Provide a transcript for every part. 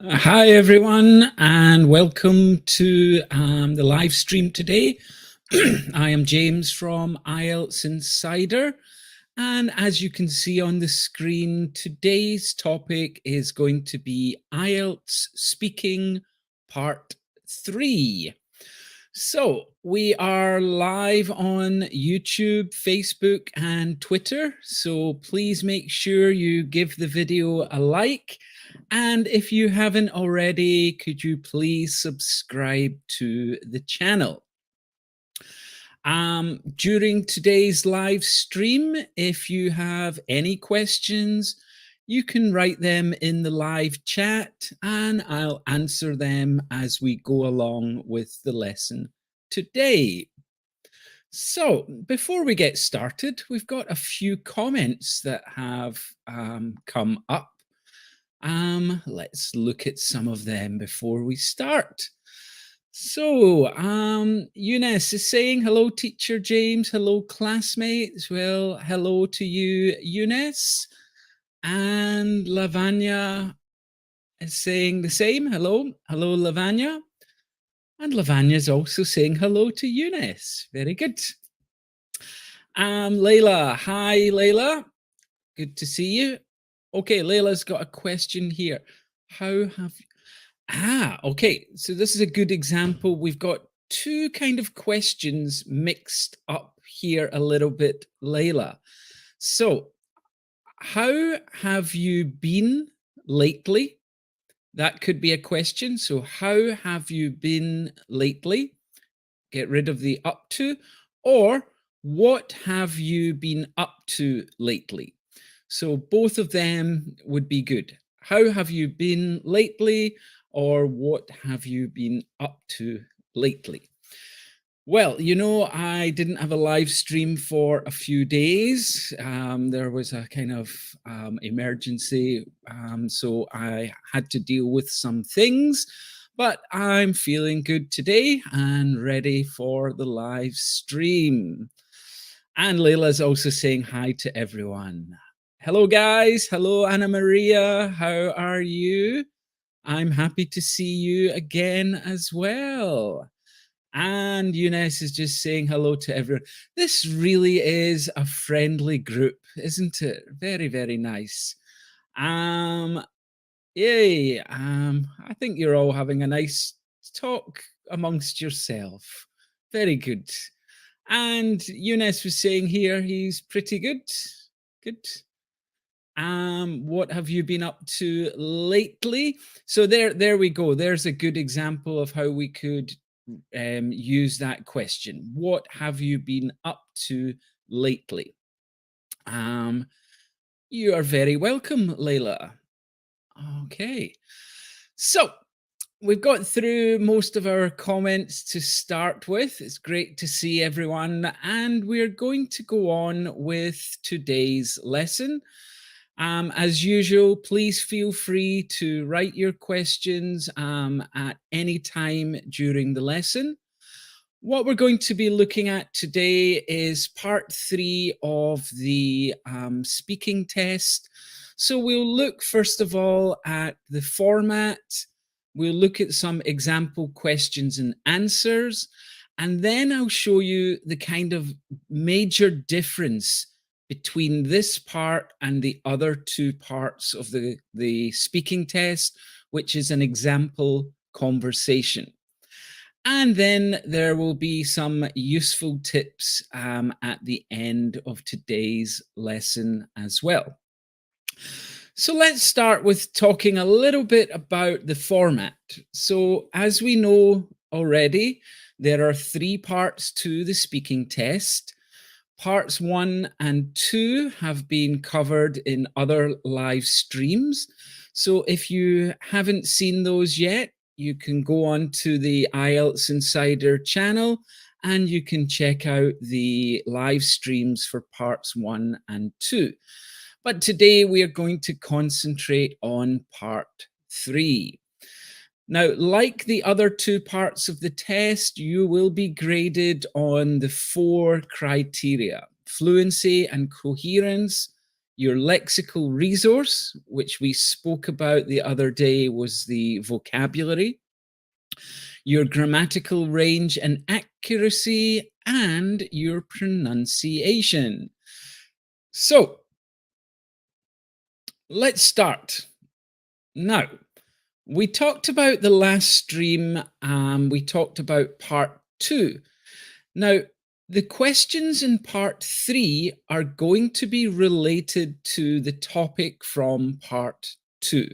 Hi, everyone, and welcome to the live stream today. I am James from Ielts Insider, and as you can see on the screen, today's topic is going to be Ielts Speaking Part 3. So we are live on YouTube, Facebook, and Twitter. So please make sure you give the video a like. And if you haven't already, could you please subscribe to the channel? During today's live stream, if you have any questions, you can write them in the live chat and I'll answer them as we go along with the lesson today. So before we get started, we've got a few comments that have come up. Let's look at some of them before we start. So, Eunice is saying, hello, teacher James. Hello, classmates. Well, hello to you, Eunice. And Lavanya is saying the same. Hello. Hello, Lavanya. And Lavanya is also saying hello to Eunice. Very good. Layla. Hi, Layla. Good to see you. Okay, Layla's got a question here. How have you... okay. So this is a good example. We've got two kind of questions mixed up here a little bit, Layla. So, how have you been lately? That could be a question. So, how have you been lately? Get rid of the up to. Or, what have you been up to lately? So, both of them would be good. How have you been lately? Or what have you been up to lately? Well, you know, I didn't have a live stream for a few days. There was a kind of emergency, so I had to deal with some things, but I'm feeling good today and ready for the live stream. And Layla's also saying hi to everyone. Hello, guys. Hello, Anna Maria. How are you? I'm happy to see you again as well. And Eunice is just saying hello to everyone. This really is a friendly group, isn't it? Very, very nice. Yay. I think you're all having a nice talk amongst yourself. Very good. And Eunice was saying here he's pretty good. Good. What have you been up to lately? So there we go. There's a good example of how we could use that question. What have you been up to lately? You are very welcome, Layla. Okay. So we've got through most of our comments to start with. It's great to see everyone. And we're going to go on with today's lesson. As usual, please feel free to write your questions at any time during the lesson. What we're going to be looking at today is part 3 of the speaking test. So we'll look first of all at the format. We'll look at some example questions and answers. And then I'll show you the kind of major difference between this part and the other two parts of the speaking test, which is an example conversation. And then there will be some useful tips at the end of today's lesson as well. So let's start with talking a little bit about the format. So as we know already, there are 3 parts to the speaking test. Parts 1 and 2 have been covered in other live streams. So if you haven't seen those yet, you can go on to the Ielts Insider channel and you can check out the live streams for parts 1 and 2. But today we are going to concentrate on part 3. Now, like the other 2 parts of the test, you will be graded on the 4 criteria: fluency and coherence, Your lexical resource, which we spoke about the other day, was the vocabulary, your grammatical range and accuracy, and your pronunciation. So let's start. Now, we talked about the last stream, we talked about part two. Now, the questions in part three are going to be related to the topic from part two.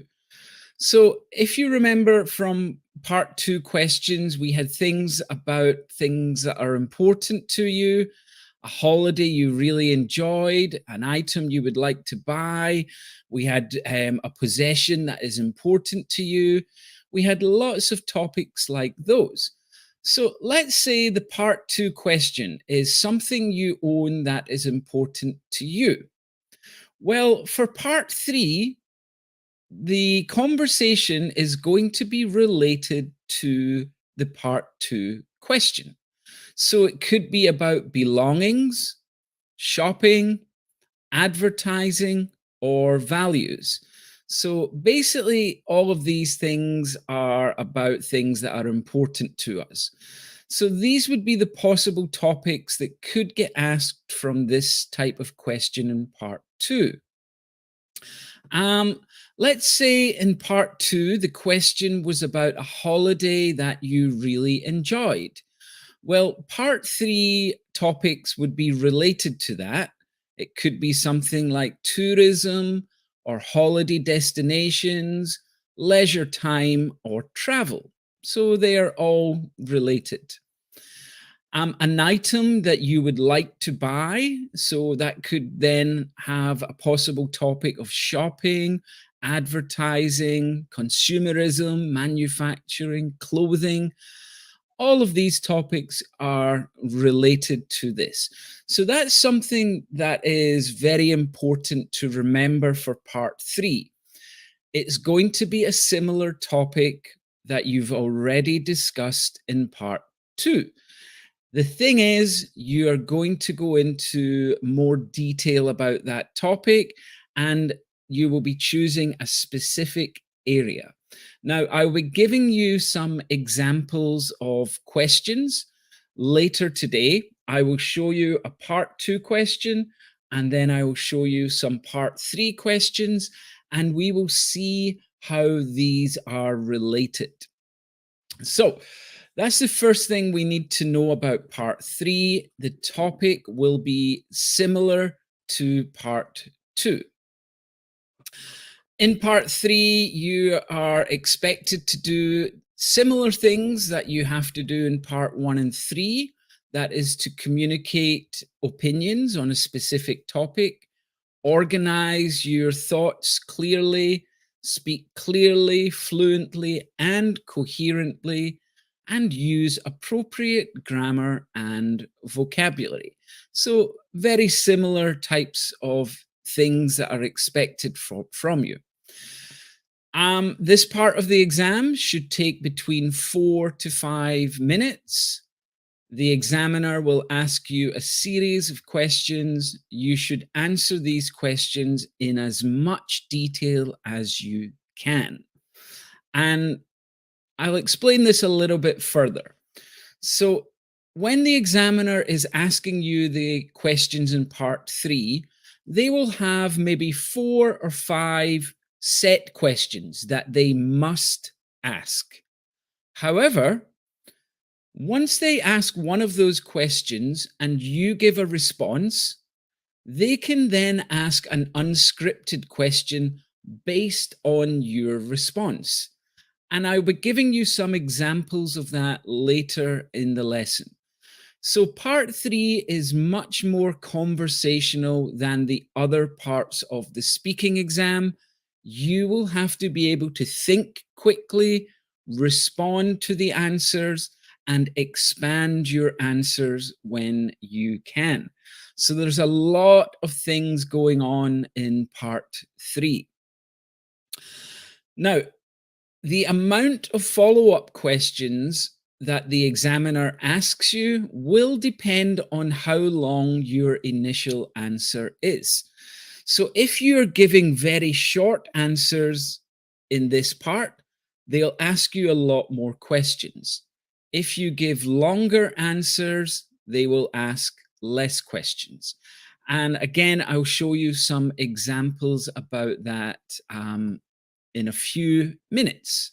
So, if you remember from part two questions, we had things about things that are important to you, a holiday you really enjoyed, an item you would like to buy. We had a possession that is important to you. We had lots of topics like those. So let's say the part two question is something you own that is important to you. Well, for part three, the conversation is going to be related to the part two question. So it could be about belongings, shopping, advertising, or values. So basically, all of these things are about things that are important to us. So these would be the possible topics that could get asked from this type of question in part two. Um, let's say in part two, the question was about a holiday that you really enjoyed. Well, part three topics would be related to that. It could be something like tourism or holiday destinations, leisure time, or travel. So they are all related. An item that you would like to buy. So that could then have a possible topic of shopping, advertising, consumerism, manufacturing, clothing. All of these topics are related to this. So that's something that is very important to remember for part three. It's going to be a similar topic that you've already discussed in part two. The thing is, you are going to go into more detail about that topic and you will be choosing a specific area. Now, I will be giving you some examples of questions later today. I will show you a part two question and then I will show you some part three questions and we will see how these are related. So, that's the first thing we need to know about part three. The topic will be similar to part two. In part three, you are expected to do similar things that you have to do in part one and three. That is to communicate opinions on a specific topic, organize your thoughts clearly, speak clearly, fluently, and coherently, and use appropriate grammar and vocabulary. So, very similar types of things that are expected from you. This part of the exam should take between 4 to 5 minutes. The examiner will ask you a series of questions. You should answer these questions in as much detail as you can. And I'll explain this a little bit further. So, when the examiner is asking you the questions in part three, they will have maybe 4 or 5 set questions that they must ask. However, once they ask one of those questions and you give a response, they can then ask an unscripted question based on your response. And I'll be giving you some examples of that later in the lesson. So, part three is much more conversational than the other parts of the speaking exam. You will have to be able to think quickly, respond to the answers, and expand your answers when you can. So, there's a lot of things going on in part three. Now, the amount of follow up questions that the examiner asks you will depend on how long your initial answer is. So if you're giving very short answers in this part, they'll ask you a lot more questions. If you give longer answers, they will ask less questions. And again, I'll show you some examples about that in a few minutes.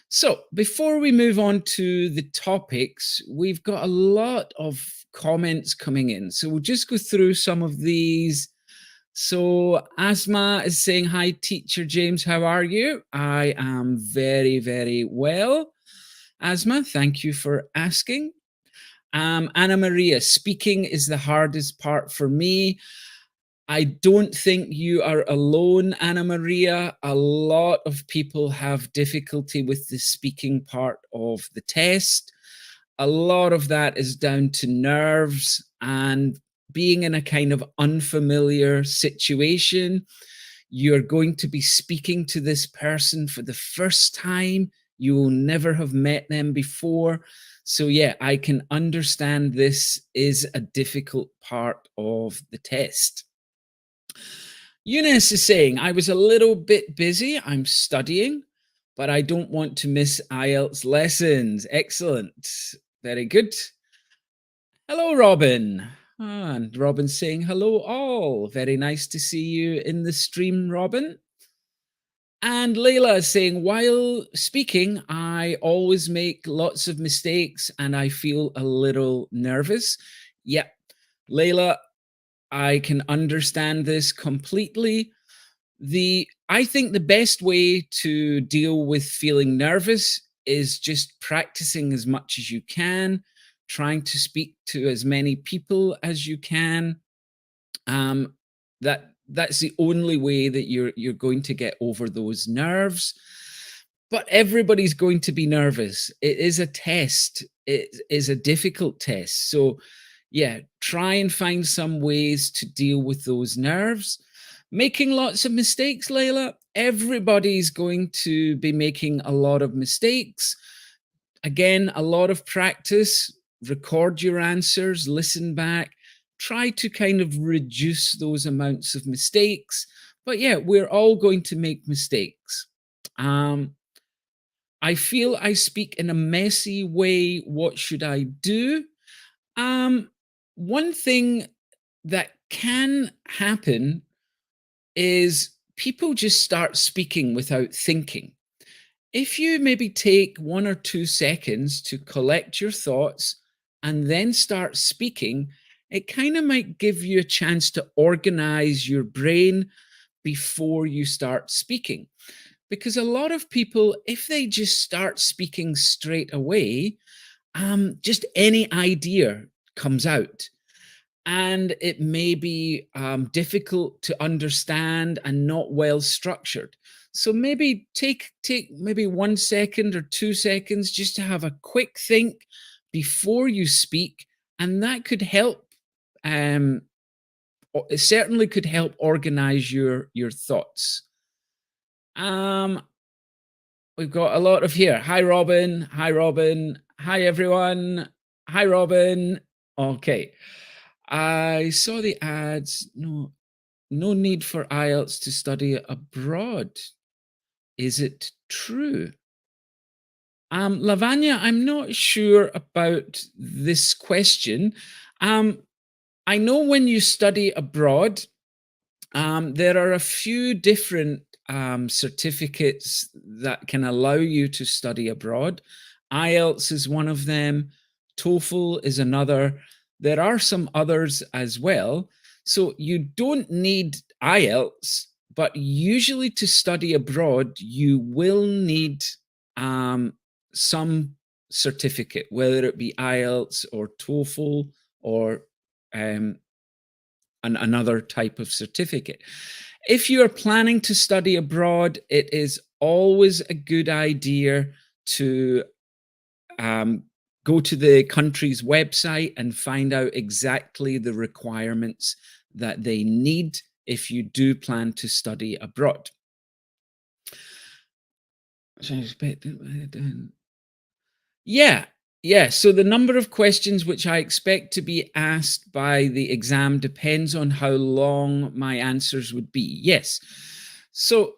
So, before we move on to the topics, we've got a lot of comments coming in. So, we'll just go through some of these. So, Asma is saying, "Hi, teacher James, how are you? I am very, very well. Asma, thank you for asking. Anna Maria, speaking is the hardest part for me. I don't think you are alone, Anna Maria. A lot of people have difficulty with the speaking part of the test. A lot of that is down to nerves and being in a kind of unfamiliar situation. You're going to be speaking to this person for the first time. You will never have met them before. So, yeah, I can understand this is a difficult part of the test. Eunice is saying, I was a little bit busy. I'm studying, but I don't want to miss IELTS lessons. Excellent. Very good. Hello, Robin. And Robin saying, hello, all. Very nice to see you in the stream, Robin. And Layla is saying, while speaking, I always make lots of mistakes and I feel a little nervous. Yep. Layla, I can understand this completely. I think the best way to deal with feeling nervous is just practicing as much as you can, trying to speak to as many people as you can. That's the only way that you're going to get over those nerves. But everybody's going to be nervous. It is a test. It is a difficult test. So yeah, try and find some ways to deal with those nerves. Making lots of mistakes, Layla. Everybody's going to be making a lot of mistakes. Again, a lot of practice. Record your answers, listen back, try to kind of reduce those amounts of mistakes. But yeah, we're all going to make mistakes. I feel I speak in a messy way. What should I do? Um, One thing that can happen is people just start speaking without thinking. If you maybe take 1 or 2 seconds to collect your thoughts and then start speaking, it kind of might give you a chance to organize your brain before you start speaking. Because a lot of people, if they just start speaking straight away, just any idea comes out and it may be difficult to understand and not well structured. So maybe take maybe 1 second or 2 seconds just to have a quick think before you speak, and that could help. It certainly could help organize your thoughts. Um, we've got a lot of here. Hi, Robin. Hi, Robin. Hi, everyone. Hi, Robin. Okay. I saw the ads. No need for IELTS to study abroad. Is it true? Lavanya, I'm not sure about this question. Um, I know when you study abroad, there are a few different certificates that can allow you to study abroad. IELTS is one of them, TOEFL is another. There are some others as well. So you don't need IELTS, but usually to study abroad, you will need some certificate, whether it be IELTS or TOEFL or um, another type of certificate. If you are planning to study abroad, it is always a good idea to go to the country's website and find out exactly the requirements that they need if you do plan to study abroad. Yeah, Yeah, so the number of questions which I expect to be asked by the exam depends on how long my answers would be. Yes. So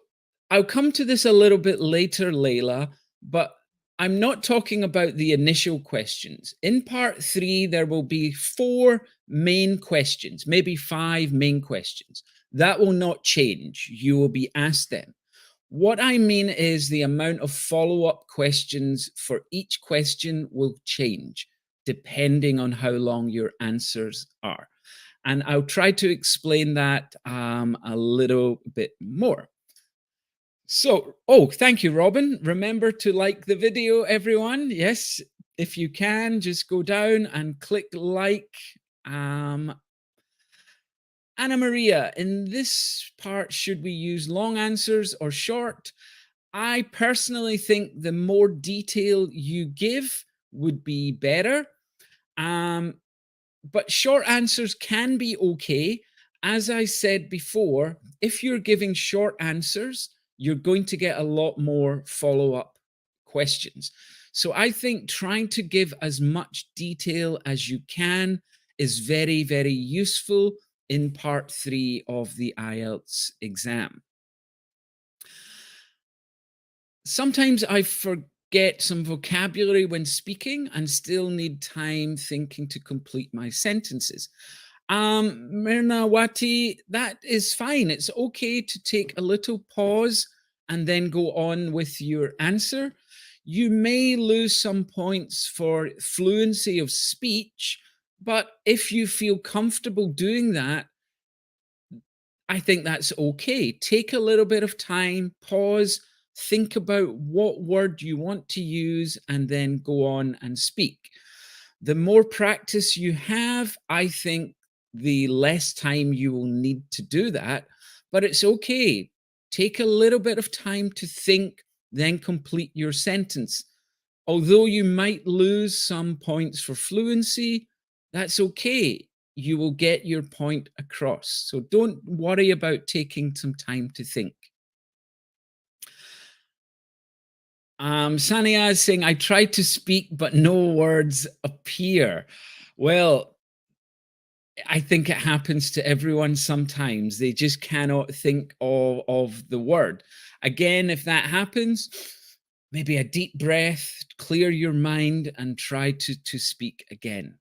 I'll come to this a little bit later, Layla, but I'm not talking about the initial questions. In part three, there will be four main questions, maybe five main questions. That will not change. You will be asked them. What I mean is the amount of follow up questions for each question will change depending on how long your answers are. And I'll try to explain that a little bit more. So, oh, thank you, Robin. Remember to like the video, everyone. Yes, if you can, just go down and click like. Um, Anna Maria, in this part, should we use long answers or short? I personally think the more detail you give would be better. Um, but short answers can be okay. As I said before, if you're giving short answers, you're going to get a lot more follow up questions. So I think trying to give as much detail as you can is very, very useful in part three of the IELTS exam. Sometimes I forget some vocabulary when speaking and still need time thinking to complete my sentences. Mirnawati, that is fine. It's okay to take a little pause and then go on with your answer. You may lose some points for fluency of speech, but if you feel comfortable doing that, I think that's okay. Take a little bit of time, pause, think about what word you want to use, and then go on and speak. The more practice you have, I think the less time you will need to do that. But it's okay. Take a little bit of time to think, then complete your sentence. Although you might lose some points for fluency, that's okay. You will get your point across. So don't worry about taking some time to think. Sania is saying, I try to speak, but no words appear. Well, I think it happens to everyone sometimes. They just cannot think of the word. Again, if that happens, maybe a deep breath, clear your mind, and try to speak again.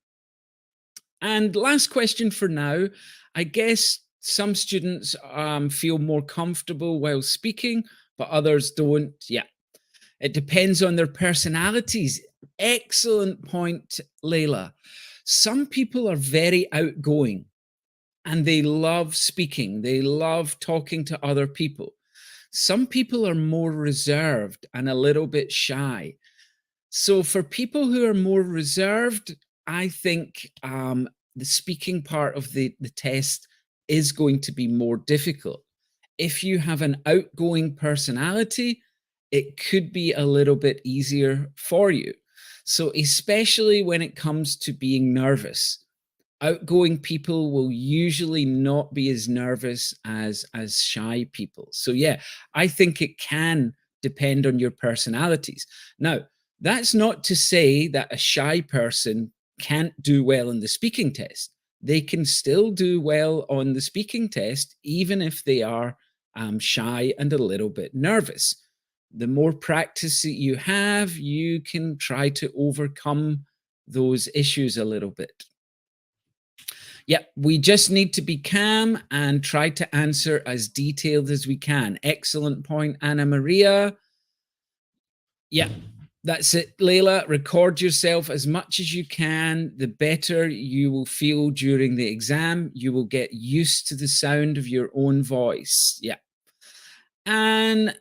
And last question for now. I guess some students feel more comfortable while speaking, but others don't. Yeah, it depends on their personalities. Excellent point, Layla. Some people are very outgoing and they love speaking, they love talking to other people. Some people are more reserved and a little bit shy. So, for people who are more reserved, I think the speaking part of the test is going to be more difficult. If you have an outgoing personality, it could be a little bit easier for you. So, especially when it comes to being nervous, outgoing people will usually not be as nervous as shy people. So yeah, I think it can depend on your personalities. Now, that's not to say that a shy person can't do well in the speaking test. They can still do well on the speaking test even if they are shy and a little bit nervous. The more practice that you have, you can try to overcome those issues a little bit. Yeah, we just need to be calm and try to answer as detailed as we can. Excellent point, Anna Maria. Yeah, that's it, Layla. Record yourself as much as you can. The better you will feel during the exam. You will get used to the sound of your own voice. Yeah. And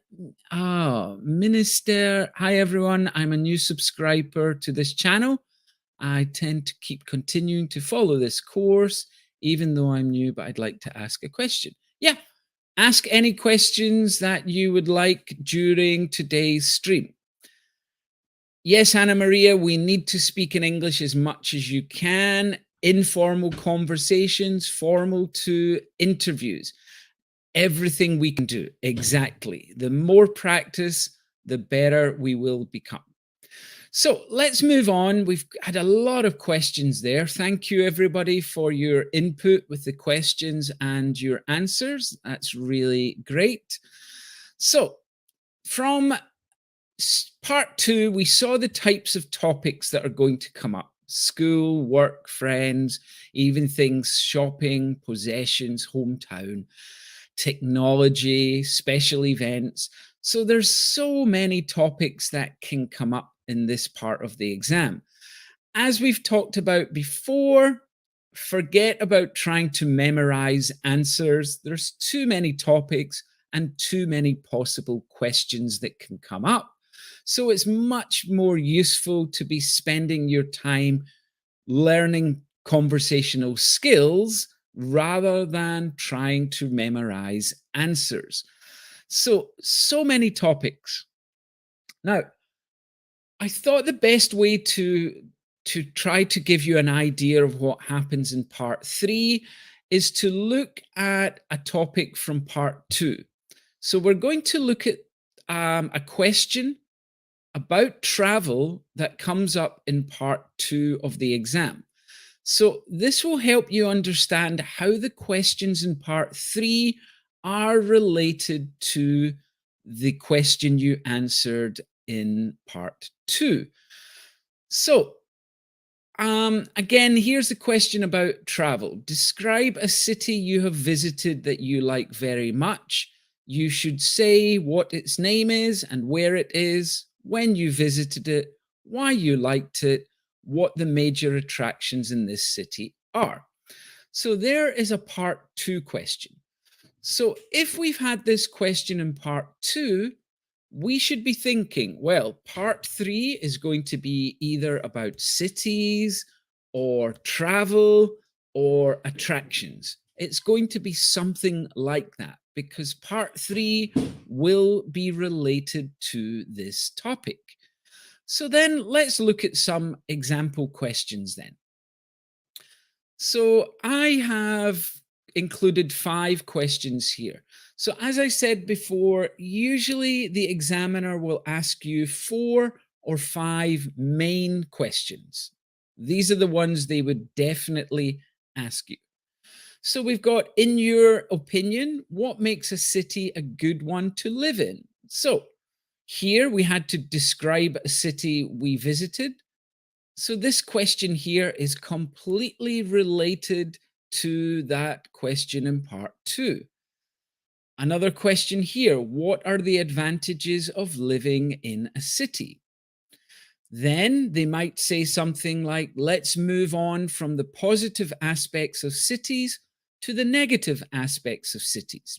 Minister, hi everyone. I'm a new subscriber to this channel. I tend to keep continuing to follow this course, even though I'm new, but I'd like to ask a question. Yeah, ask any questions that you would like during today's stream. Yes, Anna Maria, we need to speak in English as much as you can. Informal conversations, formal to interviews. Everything we can do. Exactly. The more practice, the better we will become. So let's move on. We've had a lot of questions there. Thank you, everybody, for your input with the questions and your answers. That's really great. So, from part two, we saw the types of topics that are going to come up: school, work, friends, even things shopping, possessions, hometown, technology, special events. So there's so many topics that can come up in this part of the exam. As we've talked about before, forget about trying to memorize answers. There's too many topics and too many possible questions that can come up. So it's much more useful to be spending your time learning conversational skills rather than trying to memorize answers. So many topics. Now, I thought the best way to try to give you an idea of what happens in part 3 is to look at a topic from part 2. So we're going to look at a question about travel that comes up in part 2 of the exam. So this will help you understand how the questions in part 3 are related to the question you answered in part 2. So, again, here's a question about travel. Describe a city you have visited that you like very much. You should say what its name is and where it is, when you visited it, why you liked it, what the major attractions in this city are. So there is a part 2 question. So if we've had this question in part 2, we should be thinking, well, part 3 is going to be either about cities or travel or attractions. It's going to be something like that because part 3 will be related to this topic. So then let's look at some example questions then. So I have included 5 questions here. So as I said before, usually the examiner will ask you 4 or 5 main questions. These are the ones they would definitely ask you. So we've got, in your opinion, what makes a city a good one to live in? So here we had to describe a city we visited. So this question here is completely related to that question in part 2. Another question here: what are the advantages of living in a city? Then they might say something like, let's move on from the positive aspects of cities to the negative aspects of cities.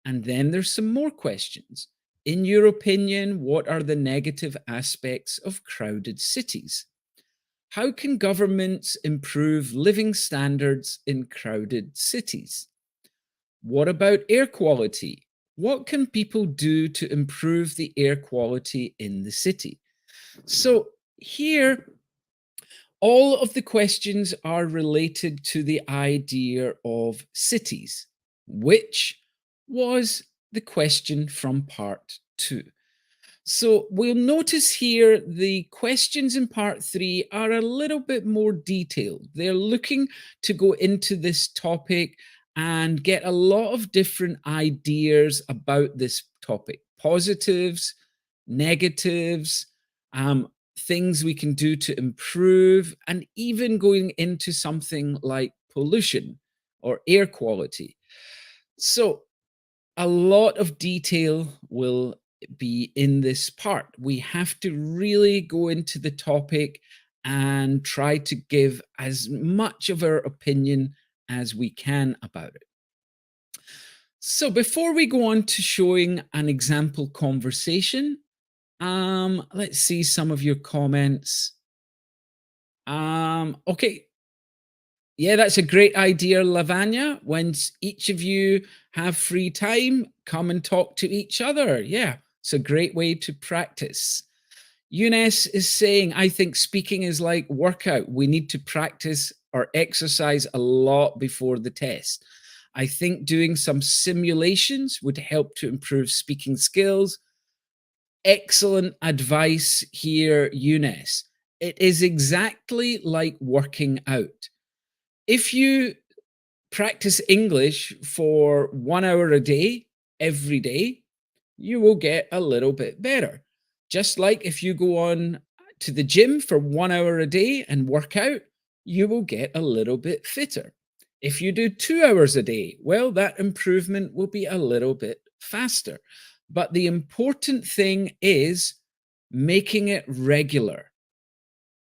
And then there's some more questions. In your opinion, what are the negative aspects of crowded cities? How can governments improve living standards in crowded cities? What about air quality? What can people do to improve the air quality in the city? So, here, all of the questions are related to the idea of cities, which was the question from part 2. So we'll notice here the questions in part 3 are a little bit more detailed. They're looking to go into this topic and get a lot of different ideas about this topic: positives, negatives, things we can do to improve, and even going into something like pollution or air quality. So a lot of detail will be in this part. We have to really go into the topic and try to give as much of our opinion as we can about it. So before we go on to showing an example conversation, let's see some of your comments. Okay, yeah, that's a great idea, Lavanya. When each of you have free time, come and talk to each other. Yeah, it's a great way to practice. Eunice is saying, I think speaking is like workout. We need to practice or exercise a lot before the test. I think doing some simulations would help to improve speaking skills. Excellent advice here, Eunice. It is exactly like working out. If you practice English for 1 hour a day, every day, you will get a little bit better. Just like if you go on to the gym for 1 hour a day and work out, you will get a little bit fitter. If you do 2 hours a day, well, that improvement will be a little bit faster. But the important thing is making it regular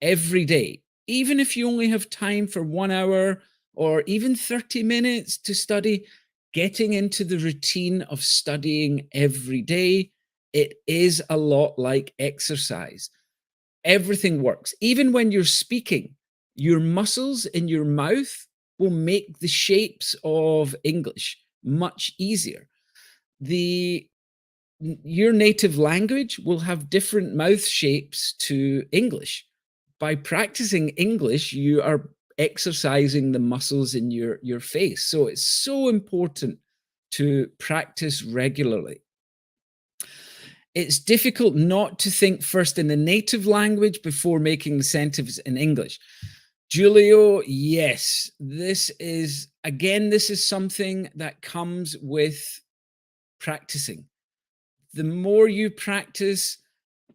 every day. Even if you only have time for 1 hour or even 30 minutes to study, getting into the routine of studying every day, it is a lot like exercise. Everything works. Even when you're speaking, your muscles in your mouth will make the shapes of English much easier. The Your native language will have different mouth shapes to English. By practicing English, you are exercising the muscles in your face. So it's so important to practice regularly. It's difficult not to think first in the native language before making the sentence in English. Julio, yes, this is something that comes with practicing. The more you practice,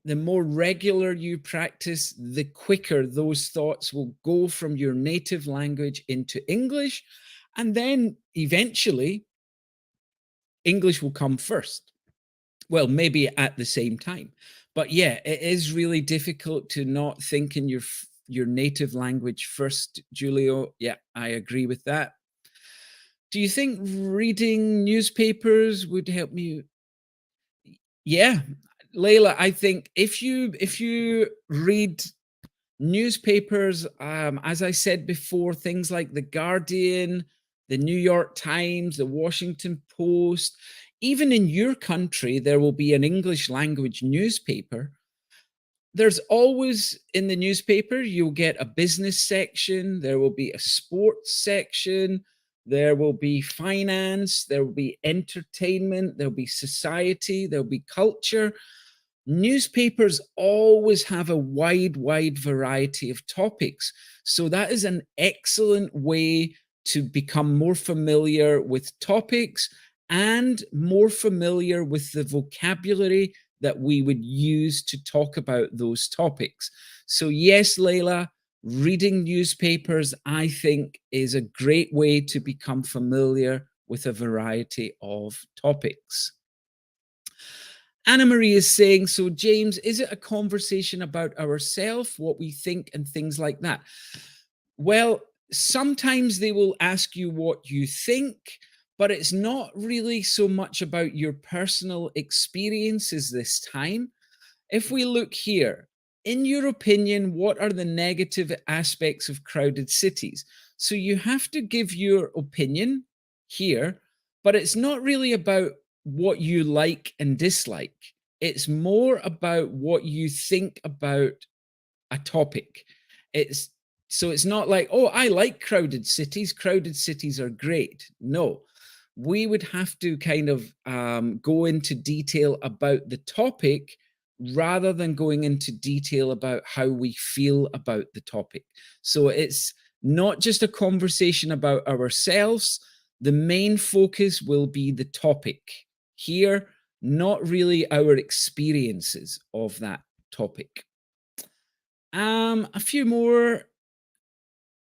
the more regular you practice, the quicker those thoughts will go from your native language into English. And then eventually, English will come first. Well, maybe at the same time. But yeah, it is really difficult to not think in your native language first, Julio. Yeah, I agree with that. Do you think reading newspapers would help me? Yeah, Layla, I think if you read newspapers, as I said before, things like the Guardian, the New York Times, the Washington Post, even in your country, there will be an English language newspaper. There's always in the newspaper, you'll get a business section, there will be a sports section, there will be finance, there will be entertainment, there'll be society, there'll be culture. Newspapers always have a wide variety of topics. So that is an excellent way to become more familiar with topics and more familiar with the vocabulary that we would use to talk about those topics. So, yes, Layla, reading newspapers, I think, is a great way to become familiar with a variety of topics. Anna Marie is saying, so James, is it a conversation about ourselves, what we think, and things like that? Well, sometimes they will ask you what you think, but it's not really so much about your personal experiences this time. If we look here, in your opinion, what are the negative aspects of crowded cities? So you have to give your opinion here, but it's not really about what you like and dislike. It's more about what you think about a topic. It's it's not like, oh, I like crowded cities. Crowded cities are great. No, we would have to kind of go into detail about the topic rather than going into detail about how we feel about the topic. So it's not just a conversation about ourselves. The main focus will be the topic here, not really our experiences of that topic. A few more.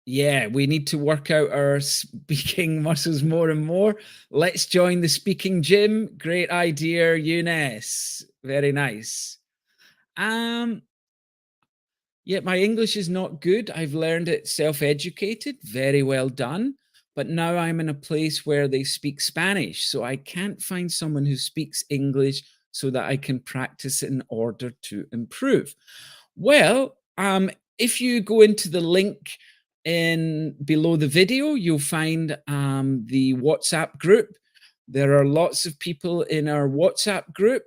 Yeah, we need to work out our speaking muscles more and more. Let's join the speaking gym. Great idea, Eunice. Very nice. Um, yeah, my English is not good. I've learned it self-educated. Very well done. But now I'm in a place where they speak Spanish, so I can't find someone who speaks English so that I can practice in order to improve. Well, if you go into the link in below the video, you'll find the WhatsApp group. There are lots of people in our WhatsApp group.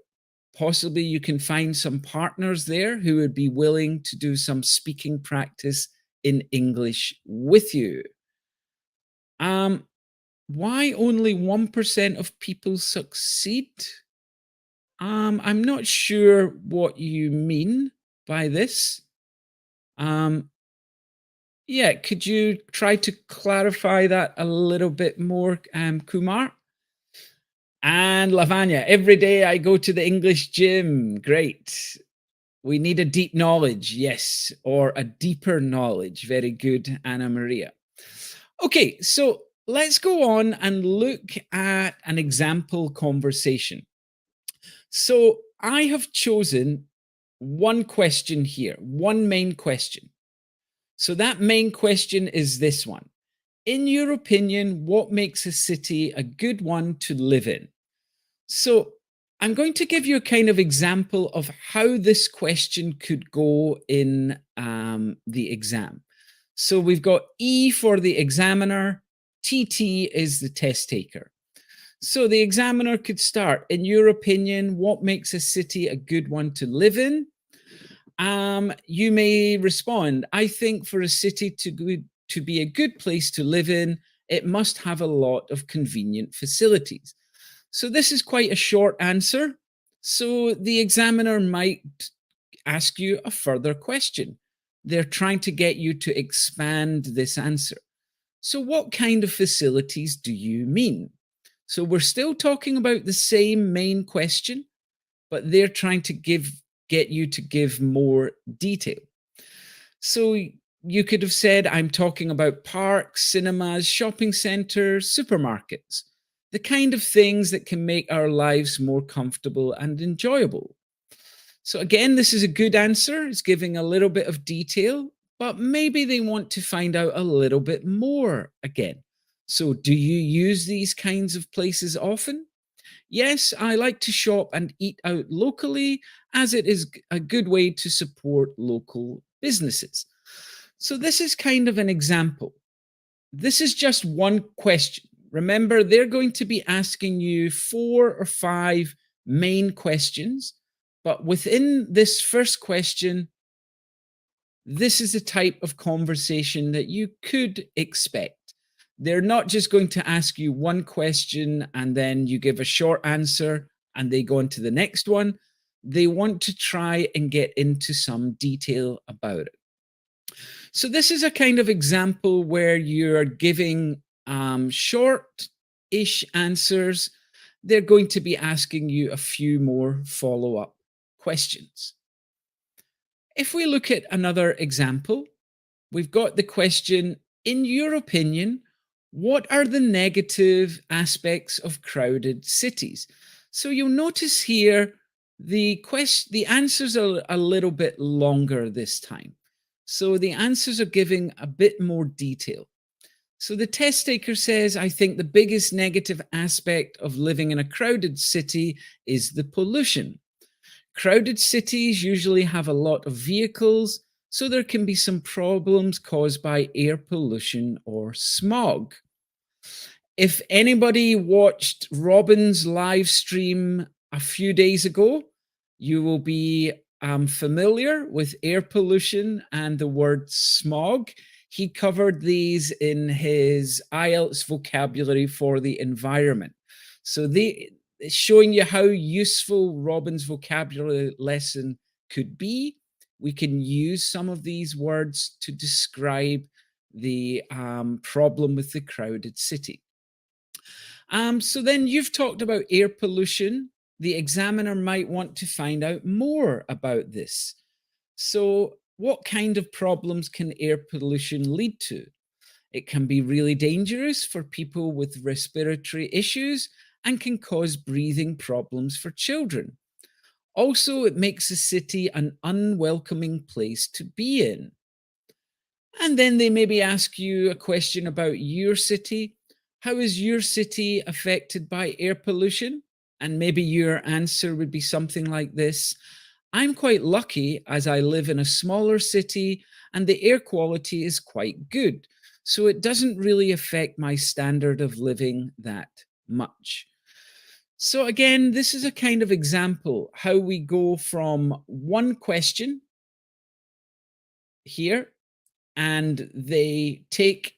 Possibly you can find some partners there who would be willing to do some speaking practice in English with you. Um, why only 1% of people succeed? I'm not sure what you mean by this. Um, yeah, could you try to clarify that a little bit more, Kumar? And Lavanya, every day I go to the English gym. Great. We need a deep knowledge, yes, or a deeper knowledge. Very good, Anna Maria. Okay, so let's go on and look at an example conversation. So I have chosen one question here, one main question. So that main question is this one. In your opinion, what makes a city a good one to live in? So I'm going to give you a kind of example of how this question could go in the exam. So we've got E for the examiner, TT is the test taker. So the examiner could start, in your opinion, what makes a city a good one to live in? You may respond, I think for a city to be a good place to live in, it must have a lot of convenient facilities. So this is quite a short answer. So the examiner might ask you a further question. They're trying to get you to expand this answer. So, what kind of facilities do you mean? So, we're still talking about the same main question, but they're trying to get you to give more detail. So, you could have said, I'm talking about parks, cinemas, shopping centers, supermarkets, the kind of things that can make our lives more comfortable and enjoyable. So, again, this is a good answer. It's giving a little bit of detail, but maybe they want to find out a little bit more again. So, do you use these kinds of places often? Yes, I like to shop and eat out locally as it is a good way to support local businesses. So, this is kind of an example. This is just one question. Remember, they're going to be asking you 4 or 5 main questions, but within this first question, this is the type of conversation that you could expect. They're not just going to ask you one question and then you give a short answer and they go on to the next one. They want to try and get into some detail about it. So, this is a kind of example where you're giving short ish answers. They're going to be asking you a few more follow up questions. If we look at another example, we've got the question, in your opinion, what are the negative aspects of crowded cities? So you'll notice here the answers are a little bit longer this time. So the answers are giving a bit more detail. So the test taker says, I think the biggest negative aspect of living in a crowded city is the pollution. Crowded cities usually have a lot of vehicles, so there can be some problems caused by air pollution or smog. If anybody watched Robin's live stream a few days ago, you will be familiar with air pollution and the word smog. He covered these in his Ielts vocabulary for the environment. So they showing you how useful Robin's vocabulary lesson could be. We can use some of these words to describe the problem with the crowded city. So then you've talked about air pollution. The examiner might want to find out more about this. So, what kind of problems can air pollution lead to? It can be really dangerous for people with respiratory issues and can cause breathing problems for children. Also, it makes a city an unwelcoming place to be in. And then they maybe ask you a question about your city. How is your city affected by air pollution? And maybe your answer would be something like this. I'm quite lucky as I live in a smaller city and the air quality is quite good. So it doesn't really affect my standard of living that much. So, again, this is a kind of example how we go from one question here and they take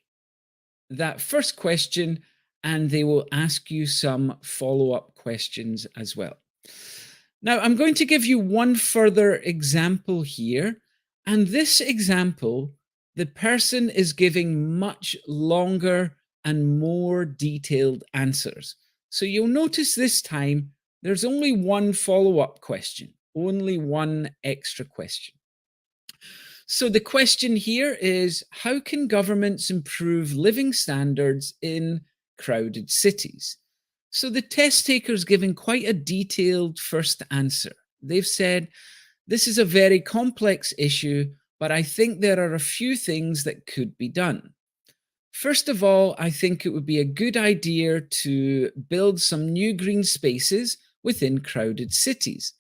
that first question and they will ask you some follow up questions as well. Now, I'm going to give you one further example here. And this example, the person is giving much longer and more detailed answers. So you'll notice this time there's only one follow up question, only one extra question. So the question here is, how can governments improve living standards in crowded cities? So the test taker's given quite a detailed first answer. They've said, this is a very complex issue, but I think there are a few things that could be done. First of all, I think it would be a good idea to build some new green spaces within crowded cities.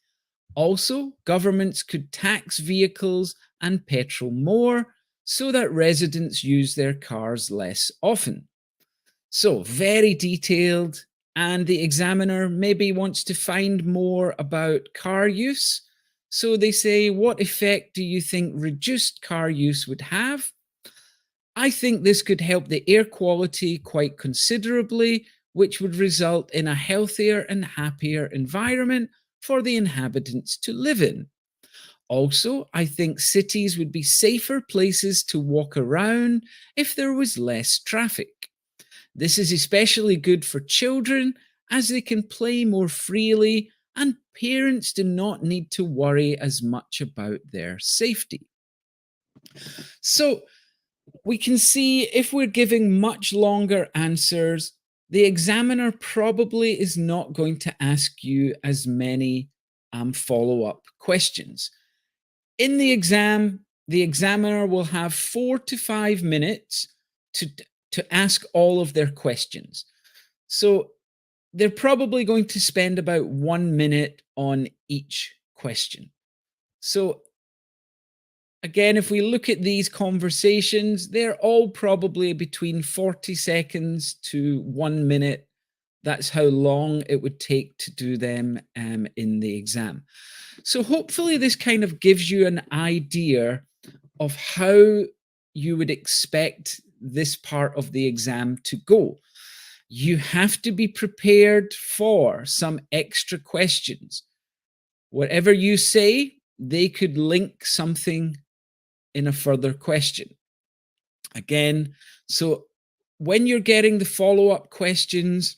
Also, governments could tax vehicles and petrol more so that residents use their cars less often. So, very detailed, and the examiner maybe wants to find more about car use. So, they say, what effect do you think reduced car use would have? I think this could help the air quality quite considerably, which would result in a healthier and happier environment for the inhabitants to live in. Also, I think cities would be safer places to walk around if there was less traffic. This is especially good for children as they can play more freely and parents do not need to worry as much about their safety. So, we can see if we're giving much longer answers, the examiner probably is not going to ask you as many follow up questions. In the exam, the examiner will have 4 to 5 minutes to, to ask all of their questions. So they're probably going to spend about 1 minute on each question. So again, if we look at these conversations, they're all probably between 40 seconds to 1 minute. That's how long it would take to do them in the exam. So, hopefully, this kind of gives you an idea of how you would expect this part of the exam to go. You have to be prepared for some extra questions. Whatever you say, they could link something in a further question. Again, so when you're getting the follow up questions,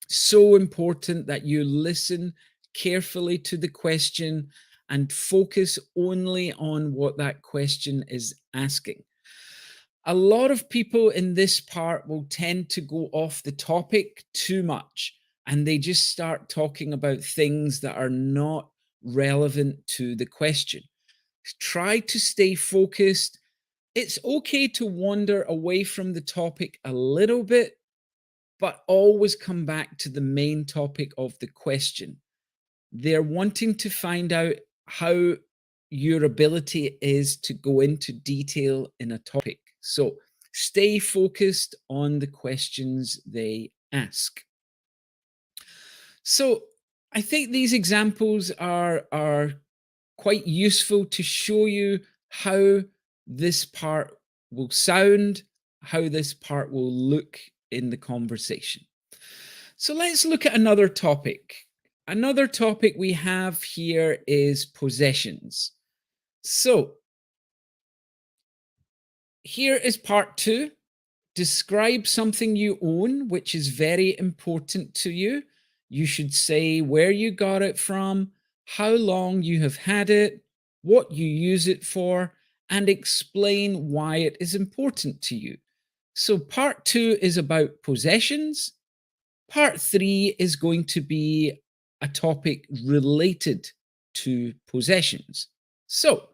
so important that you listen carefully to the question and focus only on what that question is asking. A lot of people in this part will tend to go off the topic too much and they just start talking about things that are not relevant to the question. Try to stay focused. It's okay to wander away from the topic a little bit, but always come back to the main topic of the question. They're wanting to find out how your ability is to go into detail in a topic. So stay focused on the questions they ask. So I think these examples are quite useful to show you how this part will sound, how this part will look in the conversation. So let's look at another topic. Another topic we have here is possessions. So here is part two. Describe something you own, which is very important to you. You should say where you got it from, how long you have had it, what you use it for, and explain why it is important to you. So, part two is about possessions. Part three is going to be a topic related to possessions. So,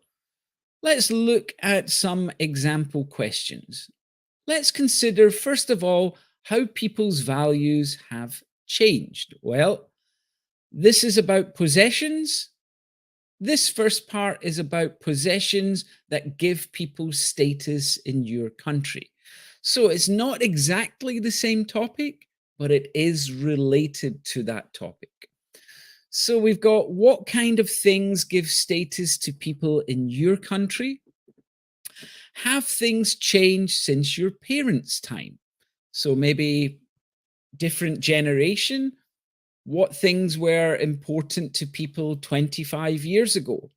let's look at some example questions. Let's consider, first of all, how people's values have changed. Well, this is about possessions. This first part is about possessions that give people status in your country. So it's not exactly the same topic, but it is related to that topic. So we've got what kind of things give status to people in your country? Have things changed since your parents' time? So maybe different generation. What things were important to people 25 years ago?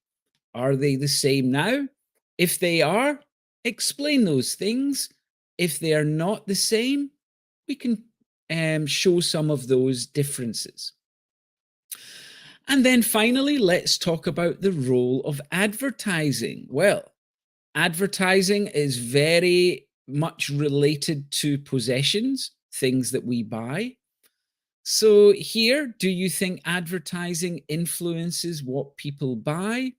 Are they the same now? If they are, explain those things. If they are not the same, we can show some of those differences. And then finally, let's talk about the role of advertising. Well, advertising is very much related to possessions, things that we buy. So, here, do you think advertising influences what people buy?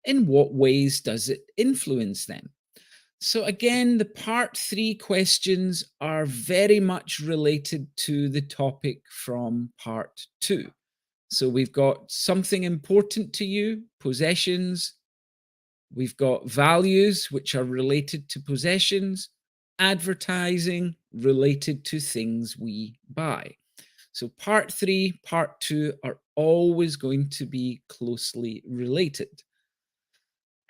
In what ways does it influence them? So, again, the part three questions are very much related to the topic from part two. So, we've got something important to you, possessions. We've got values, which are related to possessions, advertising related to things we buy. So, part three, part two are always going to be closely related.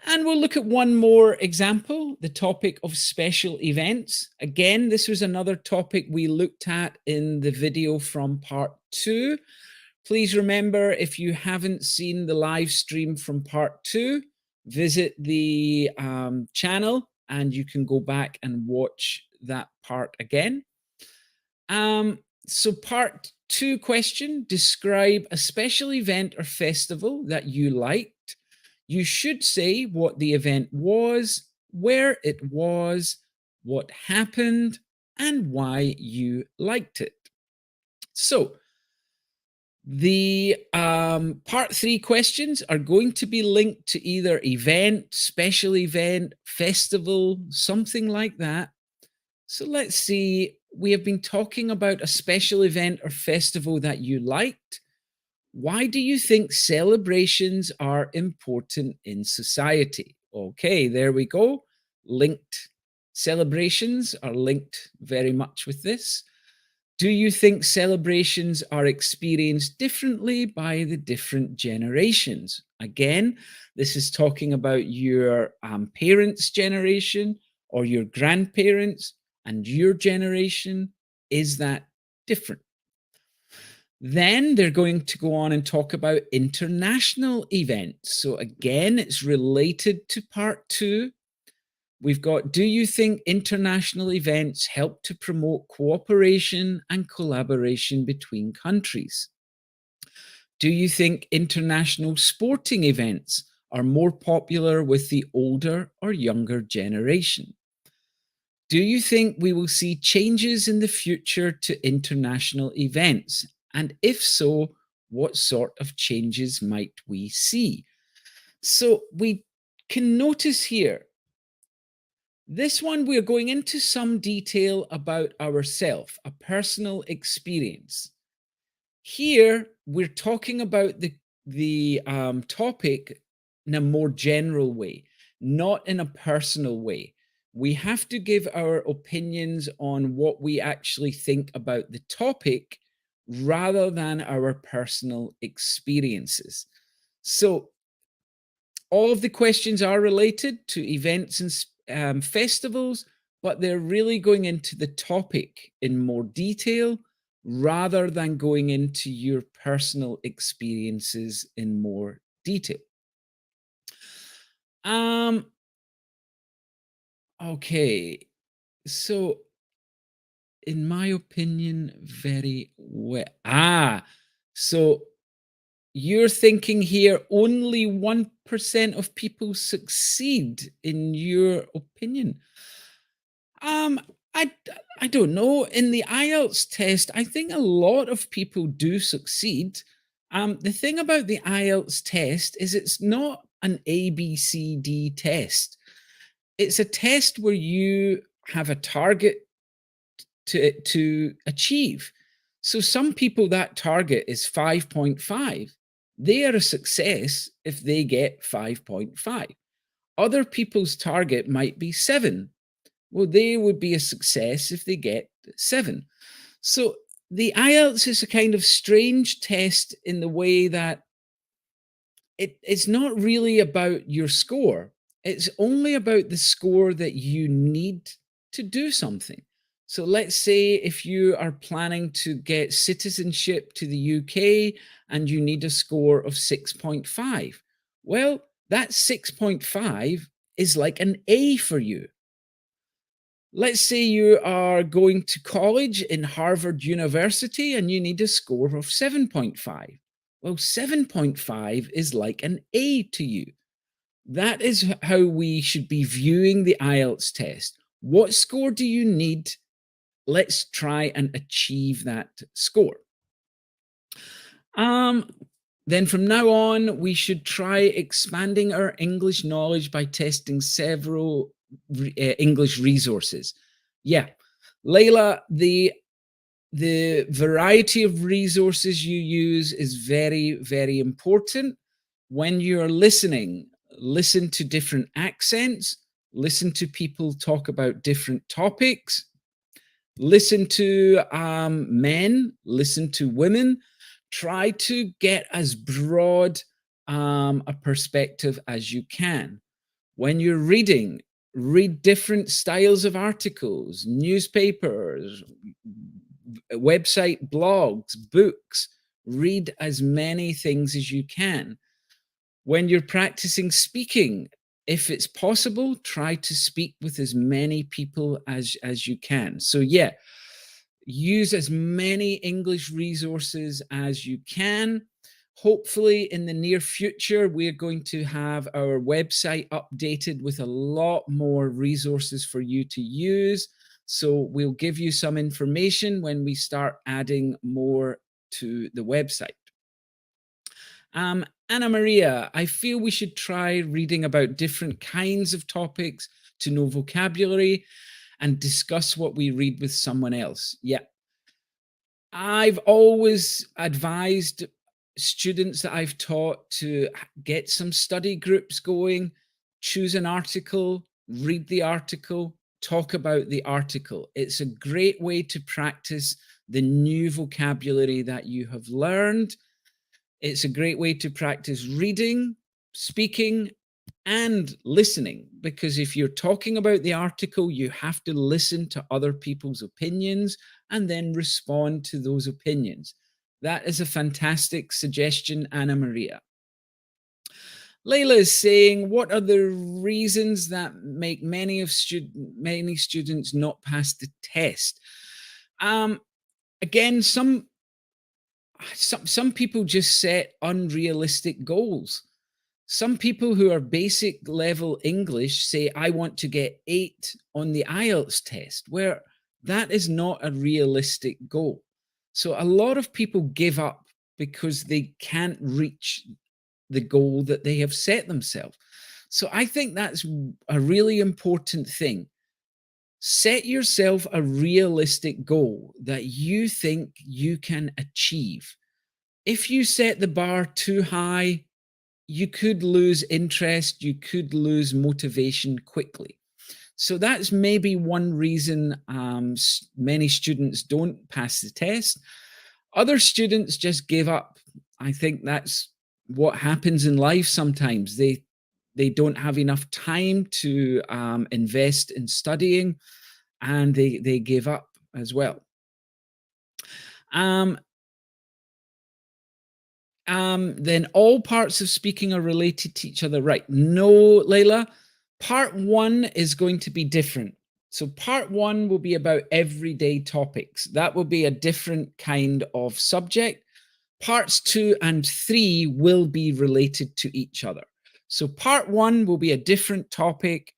And we'll look at one more example, the topic of special events. Again, this was another topic we looked at in the video from part two. Please remember, if you haven't seen the live stream from part two, visit the channel and you can go back and watch that part again. So part two question, describe a special event or festival that you liked. You should say what the event was, where it was, what happened, and why you liked it. So the part three questions are going to be linked to either event, special event, festival, something like that. So let's see. We have been talking about a special event or festival that you liked. Why do you think celebrations are important in society? Okay, there we go. Linked. Celebrations are linked very much with this. Do you think celebrations are experienced differently by the different generations? Again, this is talking about your parents' generation or your grandparents and your generation. Is that different? Then they're going to go on and talk about international events. So, again, it's related to part two. We've got, do you think international events help to promote cooperation and collaboration between countries? Do you think international sporting events are more popular with the older or younger generation? Do you think we will see changes in the future to international events? And if so, what sort of changes might we see? So we can notice here, this one we're going into some detail about ourselves, a personal experience. Here we're talking about the topic in a more general way, not in a personal way. We have to give our opinions on what we actually think about the topic rather than our personal experiences. So all of the questions are related to events and festivals, but they're really going into the topic in more detail rather than going into your personal experiences in more detail. Um, okay, so in my opinion, very well. So you're thinking here only 1% of people succeed in your opinion. Um, I I don't know. In the IELTS test, I think a lot of people do succeed. The thing about the IELTS test is it's not an ABCD test. It's a test where you have a target to achieve. So some people that target is 5.5. They are a success if they get 5.5. Other people's target might be 7. Well, they would be a success if they get 7. So the IELTS is a kind of strange test in the way that it's not really about your score. It's only about the score that you need to do something. So let's say if you are planning to get citizenship to the UK and you need a score of 6.5. Well, that 6.5 is like an A for you. Let's say you are going to college in Harvard University and you need a score of 7.5. Well, 7.5 is like an A to you. That is how we should be viewing the IELTS test. What score do you need? Let's try and achieve that score. Um, then from now on, we should try expanding our English knowledge by testing several English resources. Yeah, Layla, the variety of resources you use is very, very important. When you're listening, listen to different accents, listen to people talk about different topics, listen to men, listen to women. Try to get as broad a perspective as you can. When you're reading, read different styles of articles, newspapers, website blogs, books. Read as many things as you can. When you're practicing speaking, if it's possible, try to speak with as many people as you can. So yeah, use as many English resources as you can. Hopefully, in the near future, we're going to have our website updated with a lot more resources for you to use. So, we'll give you some information when we start adding more to the website. Anna Maria, I feel we should try reading about different kinds of topics to know vocabulary and discuss what we read with someone else. Yeah, I've always advised students that I've taught to get some study groups going, choose an article, read the article, talk about the article. It's a great way to practice the new vocabulary that you have learned. It's a great way to practice reading, speaking, and listening, because if you're talking about the article, you have to listen to other people's opinions and then respond to those opinions. That is a fantastic suggestion, Anna Maria. Layla is saying, what are the reasons that make many students not pass the test? Um, Again, some people just set unrealistic goals. Some people who are basic level English say, I want to get 8 on the IELTS test, where that is not a realistic goal. So a lot of people give up because they can't reach the goal that they have set themselves. So I think that's a really important thing. Set yourself a realistic goal that you think you can achieve. If you set the bar too high, you could lose interest, you could lose motivation quickly. So that's maybe one reason many students don't pass the test. Other students just give up. I think that's what happens in life sometimes. They don't have enough time to invest in studying, and they give up as well. Um, then all parts of speaking are related to each other, right? No, Layla. Part one is going to be different. So part one will be about everyday topics. That will be a different kind of subject. Parts two and three will be related to each other. So part one will be a different topic.